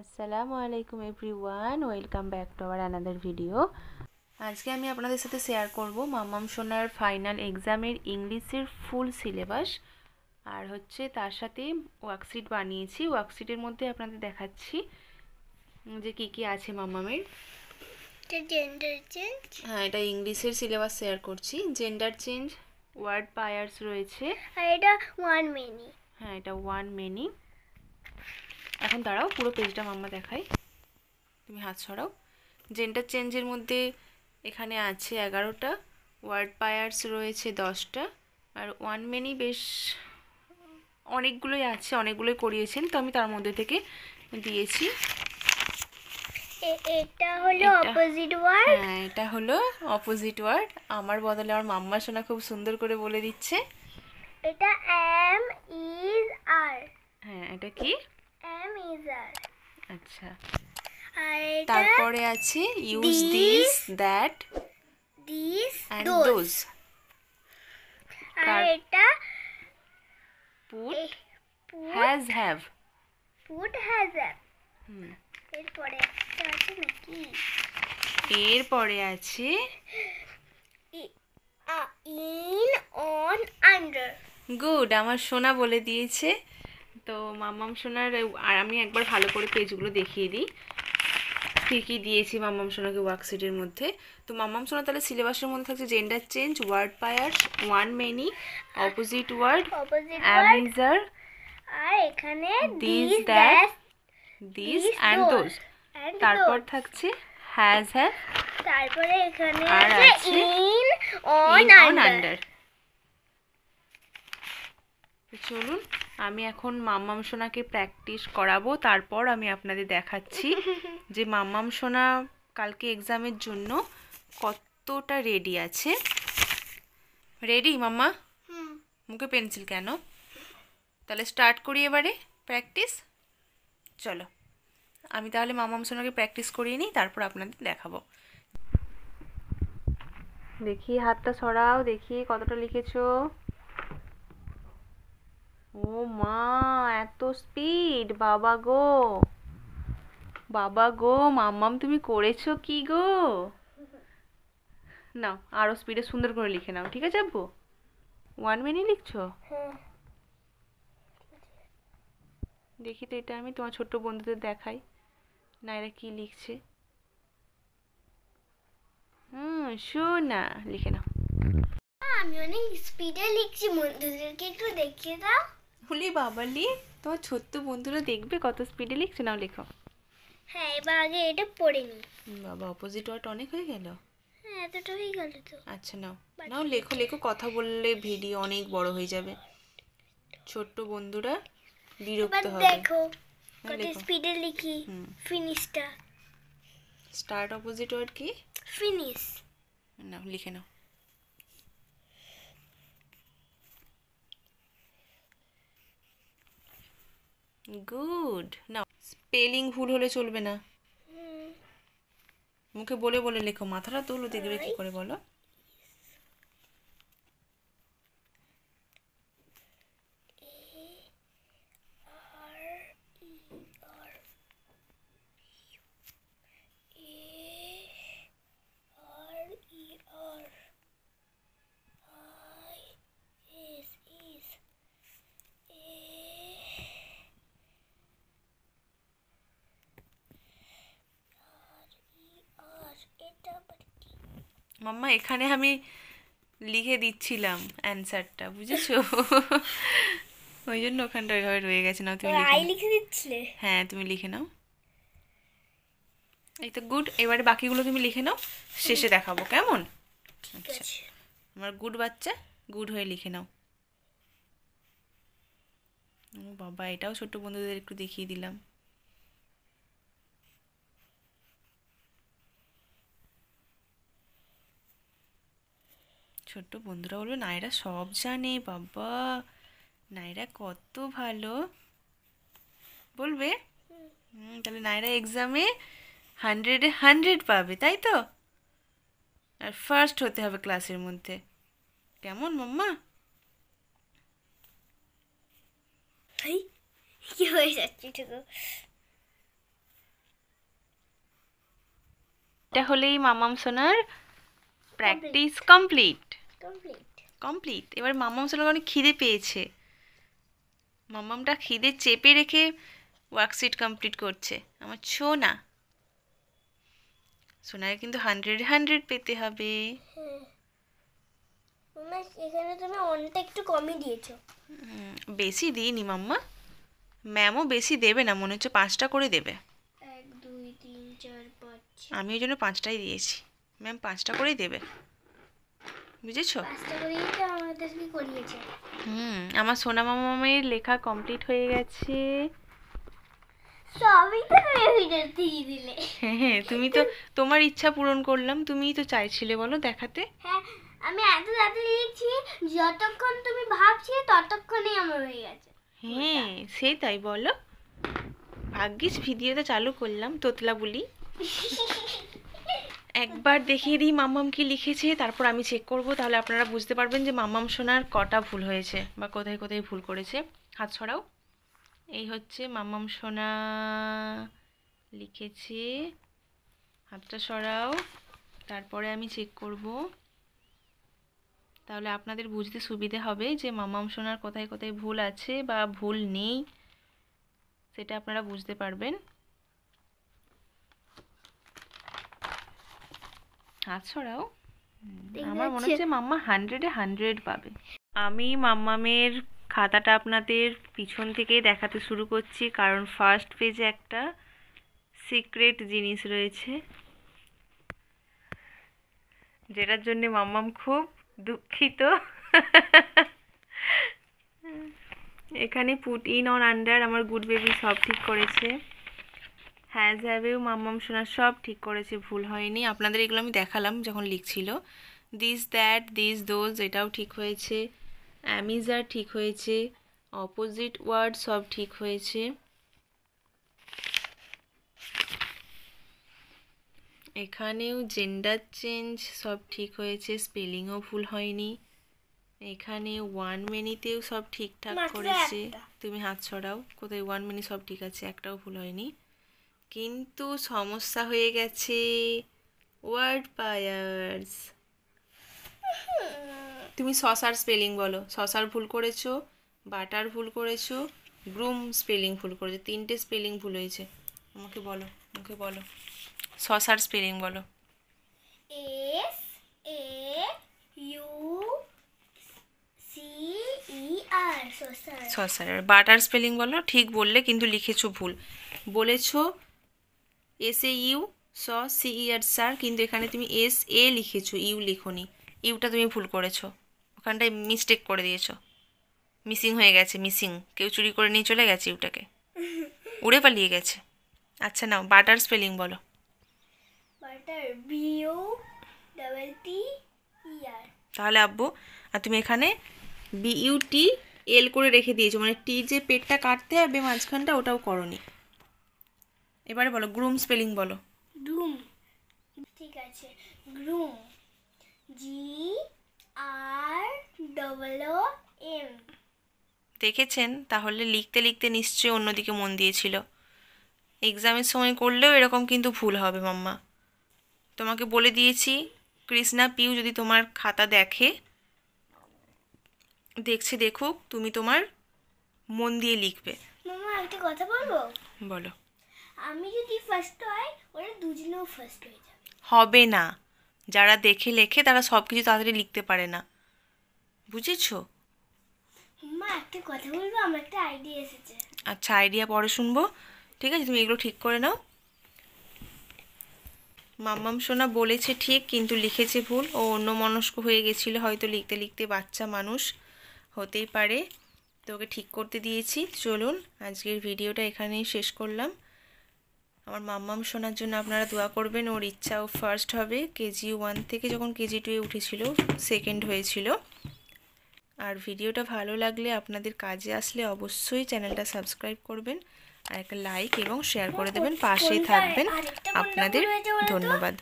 আসসালামু আলাইকুম everyone, welcome back to our another video. আজকে আমি আপনাদের সাথে শেয়ার করব মাম্মাম সোনার ফাইনাল এক্সামের ইংলিশের ফুল সিলেবাস, আর হচ্ছে তার সাথে ওয়ার্কশিট বানিয়েছি। ওয়ার্কশিটের মধ্যে আপনাদের দেখাচ্ছি যে কী কী আছে মাম্মামের। জেন্ডার চেঞ্জ, হ্যাঁ, এটা ইংলিশের সিলেবাস শেয়ার করছি। জেন্ডার চেঞ্জ, ওয়ার্ড পায়ার্স রয়েছে, আর এটা ওয়ান মিনি। হ্যাঁ এটা ওয়ান মেনি। এখন দাঁড়াও, পুরো পেজটা মাম্মা দেখাই, তুমি হাত সরাও। জেন্ডার চেঞ্জের মধ্যে এখানে আছে 11টা, ওয়ার্ড পায়ার্স রয়েছে 10টা, আর ওয়ান মেনি বেশ অনেকগুলোই আছে, অনেকগুলোই করিয়েছেন, তো আমি তার মধ্যে থেকে দিয়েছি। এটা হলো অপোজিট ওয়ার্ড। হ্যাঁ, এটা হলো অপোজিট ওয়ার্ড। আমার বদলে আমার মাম্মা সোনা খুব সুন্দর করে বলে দিচ্ছে। এটা এম ইজ আর। হ্যাঁ, এটা কি? Am is are. আচ্ছা, আর এটা তারপরে আছে use this, that, this, and those. Those. আর এটা put, put, has, have. Put has have. হুম, এরপরে একটা আছে নাকি? এরপরে আছে ইন, অন, আন্ডার। গুড, আমার সোনা বলে দিয়েছে। তো মাম্মাম সোনার, আর আমি একবার ভালো করে পেজগুলো দেখিয়ে দিই কী কী দিয়েছি মাম্মাম সোনাকে ওয়ার্কশিটের মধ্যে। তো মাম্মাম সোনা তাহলে সিলেবাসের মধ্যে থাকছে gender change, word pairs, one many, opposite word, অ্যামিজার, আর এখানে this, this, that, that, this and those. তারপর থাকছে হ্যাজ, হ্যাভ, তারপরে এখানে আর আছে আছে in, on, in, on, under. Under. চলুন, আমি এখন মাম্মাম সোনাকে প্র্যাকটিস করাবো, তারপর আমি আপনাদের দেখাচ্ছি যে মাম্মাম সোনা কালকে এক্সামের জন্য কতটা রেডি আছে। রেডি মাম্মা? মুখে পেন্সিল কেন? তাহলে স্টার্ট করি এবারে প্র্যাকটিস। চলো, আমি তাহলে মাম্মাম সোনাকে প্র্যাকটিস করিয়ে নিই, তারপর আপনাদের দেখাবো। দেখি হাতটা সরাও, দেখি কতটা লিখেছো। ও মা, এত স্পিড! বাবা গো, বাবা গো, মাম্মাম তুমি করেছো কি গো? নাও, আরো স্পিডে সুন্দর করে লিখে নাও, ঠিক আছে আব্বু? ওয়ান মিনিট লিখছো? দেখি তো, এটা আমি তোমার ছোট্ট বন্ধুদের দেখাই না, এরা কি লিখছে। শোনা, লিখে নাও। আমি অনেক স্পিডে লিখছি, বন্ধুদেরকে একটু দেখিয়ে দাও। বলি বাবালি, তোমার ছোট্ট বন্ধুরা দেখবে কত স্পিডে লিখছে। নাও লেখো। হ্যাঁ, এবার আগে এটা পড়ে নি। বাবা, অপোজিট ওয়ার্ড অনেক হয়ে গেল। হ্যাঁ, এতটা হয়ে গেল তো। আচ্ছা, নাও নাও লেখো লেখো, কথা বললে ভিডিও অনেক বড় হয়ে যাবে, ছোট্ট বন্ধুরা বিরক্ত এবার হবে। দেখো হ্যাঁ, কত লেখো। স্পিডে লিখি। ফিনিশটা, স্টার্ট অপোজিট ওয়ার্ড কি? ফিনিশ। নাও লিখে নাও। গুড। নাও, স্পেলিং ভুল হলে চলবে না, মুখে বলে বলে লেখো, মাথাটা তোলো, দেখবে কি করে, বলো। মাম্মা, এখানে আমি লিখে দিচ্ছিলাম অ্যান্সারটা, বুঝেছো? ওই জন্য ওখানটা ওইভাবে রয়ে গেছে। নাও তুমি লিখে নাও। লিখে দিচ্ছিলে? হ্যাঁ, তুমি লিখে নাও। এই তো গুড। এবারে বাকিগুলো তুমি লিখে নাও, শেষে দেখাবো, কেমন? আচ্ছা, আমার গুড বাচ্চা, গুড হয়ে লিখে নাও। ও বাবা, এটাও ছোট্ট বন্ধুদের একটু দেখিয়ে দিলাম। ছোট্ট বন্ধুরা বলবে নায়রা সব জানে, বাবা নায়রা কত ভালো, বলবে। তাহলে নায়রা এক্সামে 100-এ 100 পাবে, তাই তো? আর ফার্স্ট হতে হবে ক্লাসের মধ্যে, কেমন মাম্মা? কি হয়ে যাচ্ছে? এটা হলেই মাম্মাম সোনার প্র্যাকটিস কমপ্লিট। কমপ্লিট। এবার মাম্মাম সোনার অনেক খিদে পেয়েছে, মাম্মামটা খিদে চেপে রেখে ওয়ার্কশিট কমপ্লিট করছে। আমার সোনা, সোনাকে কিন্তু 100 পেতে হবে। এখানে তুমি অনেকটা একটু কমই দিয়েছো। বেশি দিইনি মাম্মা, ম্যামও বেশি দেবে না, মনে হচ্ছে 5টা করে দেবে। 1 2 3 4 5 আমি ওই জন্য 5টাই দিয়েছি, ম্যাম 5টা করেই দেবে, বুঝেছো? 5টা করেই তো আমাদেরকে করিয়েছে। আমার সোনা মামামের লেখা কমপ্লিট হয়ে গেছে। সবই তো তুমি ভিডিও দিয়ে দিলে। হ্যাঁ, তুমি তো তোমার ইচ্ছা পূরণ করলাম, তুমিই তো চাইছিলে বলো দেখাতে। হ্যাঁ, আমি এত তাড়াতাড়ি লিখছি, যতক্ষণ তুমি ভাবছিলে ততক্ষণই আমার হয়ে গেছে। হ্যাঁ সেই তাই বলো, ভাগ্যিস ভিডিওটা চালু করলাম তোতলা বলি। একবার দেখিয়ে দিই মাম্মাম কি লিখেছে, তারপর আমি চেক করব, তাহলে আপনারা বুঝতে পারবেন যে মাম্মাম সোনার কটা ভুল হয়েছে বা কোথায় কোথায় ভুল করেছে। হাত ছড়াও। এই হচ্ছে মাম্মাম সোনা লিখেছে, হাতটা সরাও, তারপরে আমি চেক করব, তাহলে আপনাদের বুঝতে সুবিধে হবে যে মাম্মাম সোনার কোথায় কোথায় ভুল আছে বা ভুল নেই, সেটা আপনারা বুঝতে পারবেন। হাত ছড়াও। আমার মনে হচ্ছে মাম্মা 100-এ 100 পাবে। আমি মাম্মামের খাতাটা আপনাদের পিছন থেকে দেখাতে শুরু করছি, কারণ ফার্স্ট পেজে একটা সিক্রেট জিনিস রয়েছে, যেটার জন্য মাম্মাম খুব দুঃখিত। এখানে পুট ইন অন আন্ডার আমার গুড বেবি সব ঠিক করেছে, হ্যাজ হ্যাভেও মাম্মাম সোনা সব ঠিক করেছে, ভুল হয়নি। আপনাদের এগুলো আমি দেখালাম যখন লিখছিল। দিস দ্যাট দিস দোজ এটাও ঠিক হয়েছে, অ্যামিজার ঠিক হয়েছে, অপোজিট ওয়ার্ড সব ঠিক হয়েছে। এখানেও জেন্ডার চেঞ্জ সব ঠিক হয়েছে, স্পেলিংও ভুল হয়নি। এখানে 1 মিনিটেও সব ঠিকঠাক করেছে। তুমি হাত ছড়াও, কোথায় 1 মিনিট সব ঠিক আছে, একটাও ভুল হয়নি। কিন্তু সমস্যা হয়ে গেছে ওয়ার্ড পায়ার্স। তুমি শশার স্পেলিং বলো, শশার ভুল করেছো, বাটার ভুল করেছো, গ্রুম স্পেলিং ভুল করেছো, 3টে স্পেলিং ভুল হয়েছে। আমাকে বলো, মুখে বলো, শশার স্পেলিং বলো। SAUCER শশার। বাটার স্পেলিং বলো, ঠিক বললে কিন্তু লিখেছো ভুল, বলেছো SAUCER স্যার, কিন্তু এখানে তুমি SA লিখেছো, ইউ লিখোনি, ইউটা তুমি ভুল করেছো, ওখানটায় মিস্টেক করে দিয়েছো, মিসিং হয়ে গেছে, মিসিং, কেউ চুরি করে নিয়ে চলে গেছে ইউটাকে, উড়ে পালিয়ে গেছে। আচ্ছা নাও বাটার স্পেলিং বলো। Butter BUTTER। তাহলে আব্বু, আর তুমি এখানে BUTL করে রেখে দিয়েছো, মানে টি যে পেটটা কাটতে হবে মাঝখানটা, ওটাও করনি। এবারে বলো গ্রুম স্পেলিং বলো। গ্রুম, ঠিক আছে, গ্রুম GROOM। দেখেছেন, তাহলে লিখতে লিখতে নিশ্চয়ই অন্যদিকে মন দিয়েছিল। এক্সামের সময় করলেও এরকম কিন্তু ভুল হবে মাম্মা, তোমাকে বলে দিয়েছি। কৃষ্ণা পিউ যদি তোমার খাতা দেখে, দেখছে দেখুক, তুমি তোমার মন দিয়ে লিখবে। মামা একটা কথা বলবো? বলো। আমি যদি ফার্স্ট হয়, ওরা দুজনেও ফার্স্ট হয়ে যাবে। হবে না, যারা দেখে লেখে তারা সব কিছু তাড়াতাড়ি লিখতে পারে না, বুঝেছো? মা একটা কথা বলবো, আমার একটা আইডিয়া এসেছে। আচ্ছা, আইডিয়া পরে শুনবো, ঠিক আছে, তুমি এগুলো ঠিক করে নাও। মাম্মাম সোনা বলেছে ঠিক, কিন্তু লিখেছে ভুল, ও অন্যমনস্ক হয়ে গেছিলো হয়তো লিখতে লিখতে, বাচ্চা মানুষ হতেই পারে, তো ওকে ঠিক করতে দিয়েছি। চলুন আজকের ভিডিওটা এখানেই শেষ করলাম। আমার মাম্মাম সোনার জন্য আপনারা দোয়া করবেন, ওর ইচ্ছা ও ফার্স্ট হবে। KG1 থেকে যখন KG2-এ উঠেছিল, সেকেন্ড হয়েছিল। আর ভিডিওটা ভালো লাগলে, আপনাদের কাজে আসলে অবশ্যই চ্যানেলটা সাবস্ক্রাইব করবেন, আর একটা লাইক এবং শেয়ার করে দেবেন, পাশে থাকবেন। আপনাদের ধন্যবাদ।